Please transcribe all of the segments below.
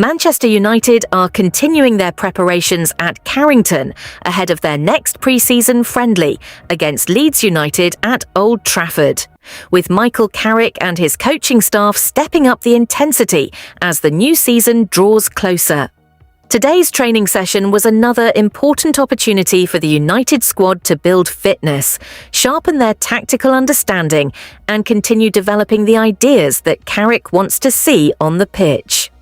Manchester United are continuing their preparations at Carrington ahead of their next pre-season friendly against Leeds United at Old Trafford, with Michael Carrick and his coaching staff stepping up the intensity as the new season draws closer. Today's training session was another important opportunity for the United squad to build fitness, sharpen their tactical understanding, and continue developing the ideas that Carrick wants to see on the pitch.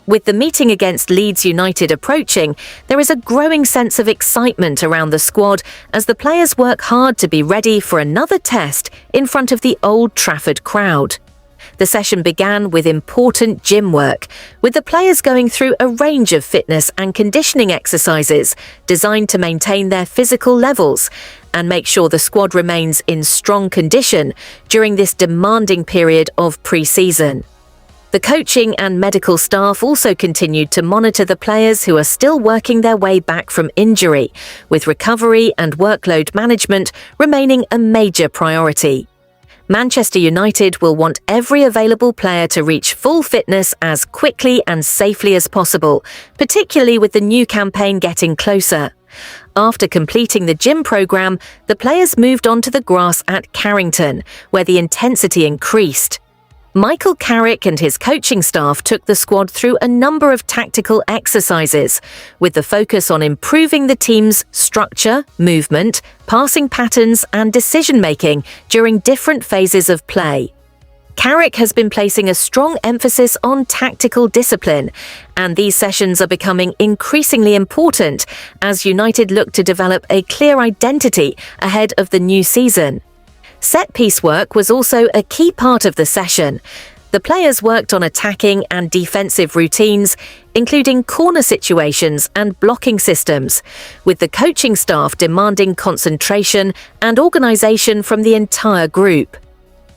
With the meeting against Leeds United approaching, there is a growing sense of excitement around the squad as the players work hard to be ready for another test in front of the Old Trafford crowd. The session began with important gym work, with the players going through a range of fitness and conditioning exercises designed to maintain their physical levels and make sure the squad remains in strong condition during this demanding period of pre-season. The coaching and medical staff also continued to monitor the players who are still working their way back from injury, with recovery and workload management remaining a major priority. Manchester United will want every available player to reach full fitness as quickly and safely as possible, particularly with the new campaign getting closer. After completing the gym program, the players moved on to the grass at Carrington, where the intensity increased. Michael Carrick and his coaching staff took the squad through a number of tactical exercises, with the focus on improving the team's structure, movement, passing patterns and decision-making during different phases of play. Carrick has been placing a strong emphasis on tactical discipline, and these sessions are becoming increasingly important as United look to develop a clear identity ahead of the new season. Set-piece work was also a key part of the session. The players worked on attacking and defensive routines, including corner situations and blocking systems, with the coaching staff demanding concentration and organisation from the entire group.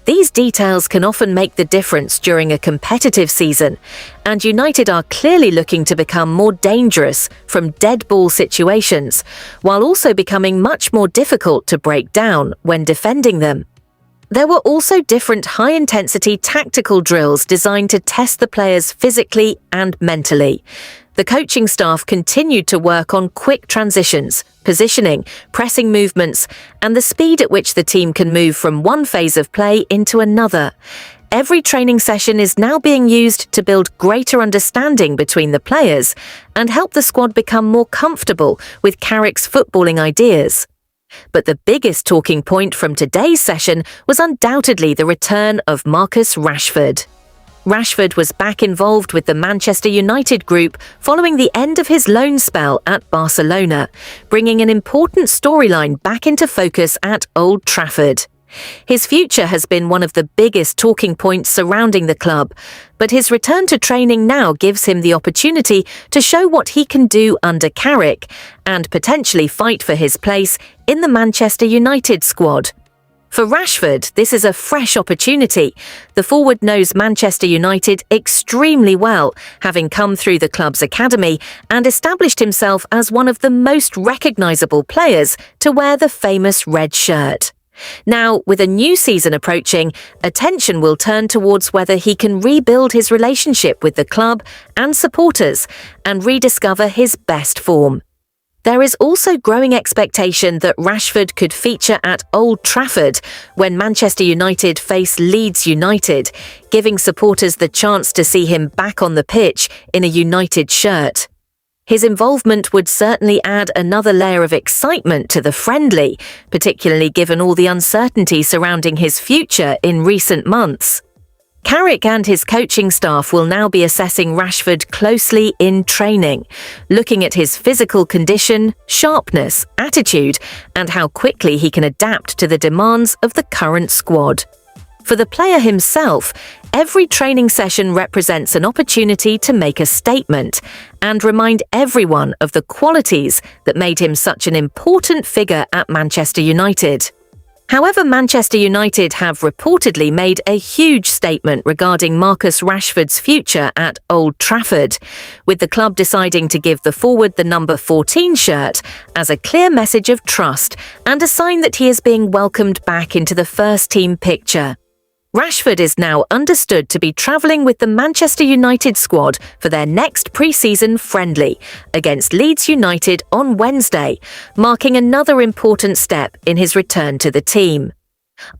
These details can often make the difference during a competitive season, and United are clearly looking to become more dangerous from dead ball situations, while also becoming much more difficult to break down when defending them. There were also different high-intensity tactical drills designed to test the players physically and mentally. The coaching staff continued to work on quick transitions, positioning, pressing movements, and the speed at which the team can move from one phase of play into another. Every training session is now being used to build greater understanding between the players and help the squad become more comfortable with Carrick's footballing ideas. But the biggest talking point from today's session was undoubtedly the return of Marcus Rashford. Rashford was back involved with the Manchester United group following the end of his loan spell at Barcelona, bringing an important storyline back into focus at Old Trafford. His future has been one of the biggest talking points surrounding the club, but his return to training now gives him the opportunity to show what he can do under Carrick and potentially fight for his place in the Manchester United squad. For Rashford, this is a fresh opportunity. The forward knows Manchester United extremely well, having come through the club's academy and established himself as one of the most recognisable players to wear the famous red shirt. Now, with a new season approaching, attention will turn towards whether he can rebuild his relationship with the club and supporters and rediscover his best form. There is also growing expectation that Rashford could feature at Old Trafford when Manchester United face Leeds United, giving supporters the chance to see him back on the pitch in a United shirt. His involvement would certainly add another layer of excitement to the friendly, particularly given all the uncertainty surrounding his future in recent months. Carrick and his coaching staff will now be assessing Rashford closely in training, looking at his physical condition, sharpness, attitude, and how quickly he can adapt to the demands of the current squad. For the player himself, every training session represents an opportunity to make a statement and remind everyone of the qualities that made him such an important figure at Manchester United. However, Manchester United have reportedly made a huge statement regarding Marcus Rashford's future at Old Trafford, with the club deciding to give the forward the number 14 shirt as a clear message of trust and a sign that he is being welcomed back into the first-team picture. Rashford is now understood to be travelling with the Manchester United squad for their next pre-season friendly against Leeds United on Wednesday, marking another important step in his return to the team.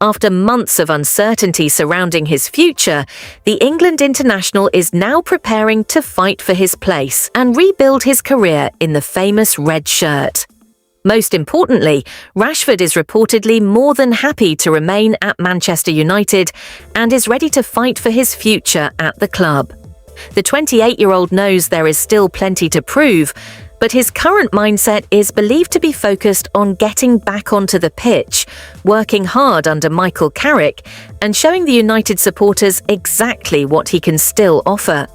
After months of uncertainty surrounding his future, the England international is now preparing to fight for his place and rebuild his career in the famous red shirt. Most importantly, Rashford is reportedly more than happy to remain at Manchester United and is ready to fight for his future at the club. The 28-year-old knows there is still plenty to prove, but his current mindset is believed to be focused on getting back onto the pitch, working hard under Michael Carrick, and showing the United supporters exactly what he can still offer.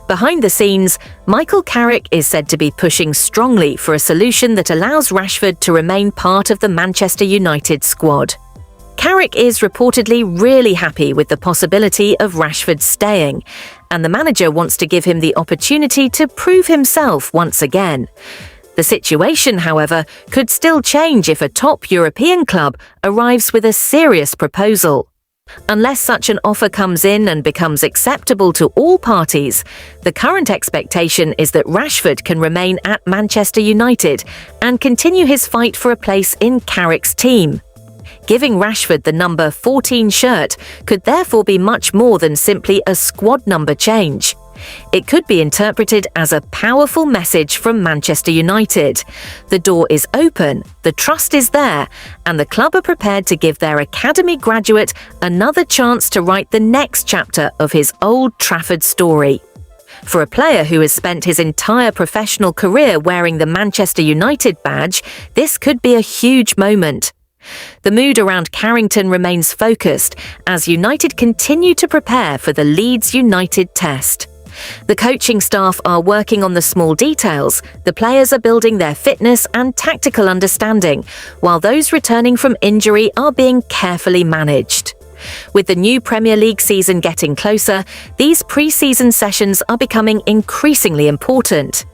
Behind the scenes, Michael Carrick is said to be pushing strongly for a solution that allows Rashford to remain part of the Manchester United squad. Carrick is reportedly really happy with the possibility of Rashford staying, and the manager wants to give him the opportunity to prove himself once again. The situation, however, could still change if a top European club arrives with a serious proposal. Unless such an offer comes in and becomes acceptable to all parties, the current expectation is that Rashford can remain at Manchester United and continue his fight for a place in Carrick's team. Giving Rashford the number 14 shirt could therefore be much more than simply a squad number change. It could be interpreted as a powerful message from Manchester United. The door is open, the trust is there, and the club are prepared to give their academy graduate another chance to write the next chapter of his Old Trafford story. For a player who has spent his entire professional career wearing the Manchester United badge, this could be a huge moment. The mood around Carrington remains focused as United continue to prepare for the Leeds United test. The coaching staff are working on the small details, the players are building their fitness and tactical understanding, while those returning from injury are being carefully managed. With the new Premier League season getting closer, these pre-season sessions are becoming increasingly important.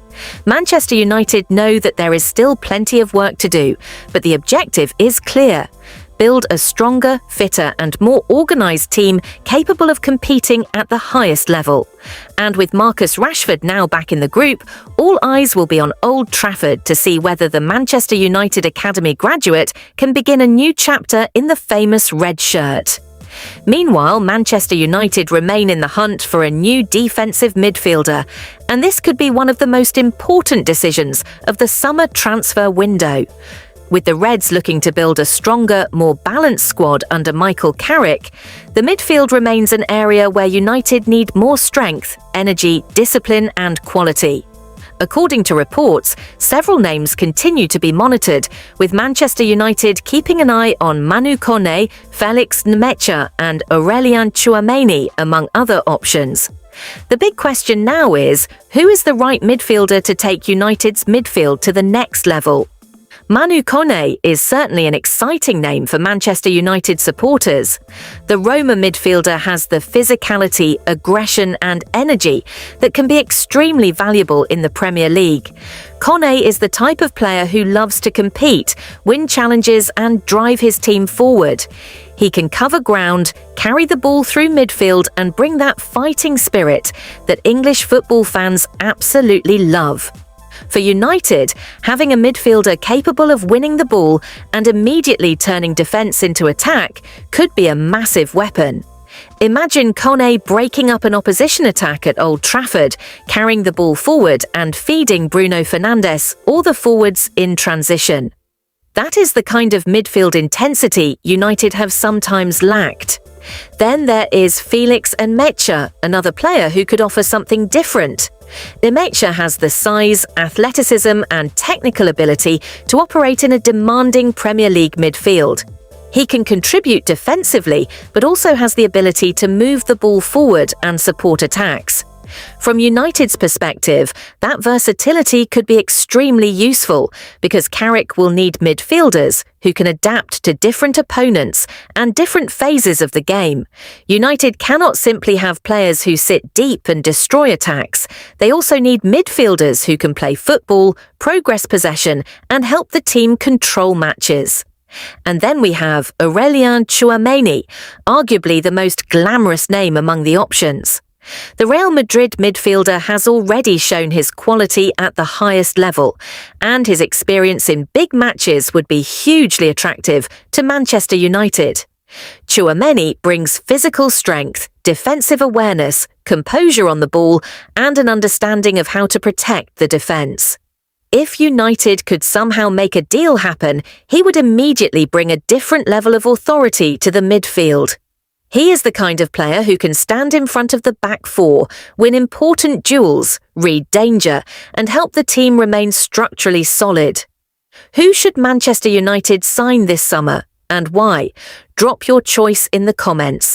Manchester United know that there is still plenty of work to do, but the objective is clear: build a stronger, fitter and more organised team capable of competing at the highest level. And with Marcus Rashford now back in the group, all eyes will be on Old Trafford to see whether the Manchester United Academy graduate can begin a new chapter in the famous red shirt. Meanwhile, Manchester United remain in the hunt for a new defensive midfielder, and this could be one of the most important decisions of the summer transfer window. With the Reds looking to build a stronger, more balanced squad under Michael Carrick, the midfield remains an area where United need more strength, energy, discipline and quality. According to reports, several names continue to be monitored, with Manchester United keeping an eye on Manu Kone, Felix Nmecha and Aurelien Tchouameni, among other options. The big question now is, who is the right midfielder to take United's midfield to the next level? Manu Kone is certainly an exciting name for Manchester United supporters. The Roma midfielder has the physicality, aggression and energy that can be extremely valuable in the Premier League. Kone is the type of player who loves to compete, win challenges and drive his team forward. He can cover ground, carry the ball through midfield and bring that fighting spirit that English football fans absolutely love. For United, having a midfielder capable of winning the ball and immediately turning defence into attack could be a massive weapon. Imagine Kone breaking up an opposition attack at Old Trafford, carrying the ball forward and feeding Bruno Fernandes or the forwards in transition. That is the kind of midfield intensity United have sometimes lacked. Then there is Felix Nmecha, another player who could offer something different. Nmecha has the size, athleticism and technical ability to operate in a demanding Premier League midfield. He can contribute defensively, but also has the ability to move the ball forward and support attacks. From United's perspective, that versatility could be extremely useful because Carrick will need midfielders who can adapt to different opponents and different phases of the game. United cannot simply have players who sit deep and destroy attacks. They also need midfielders who can play football, progress possession, and help the team control matches. And then we have Aurelien Tchouameni, arguably the most glamorous name among the options. The Real Madrid midfielder has already shown his quality at the highest level, and his experience in big matches would be hugely attractive to Manchester United. Tchouameni brings physical strength, defensive awareness, composure on the ball, and an understanding of how to protect the defence. If United could somehow make a deal happen, he would immediately bring a different level of authority to the midfield. He is the kind of player who can stand in front of the back four, win important duels, read danger, and help the team remain structurally solid. Who should Manchester United sign this summer, and why? Drop your choice in the comments.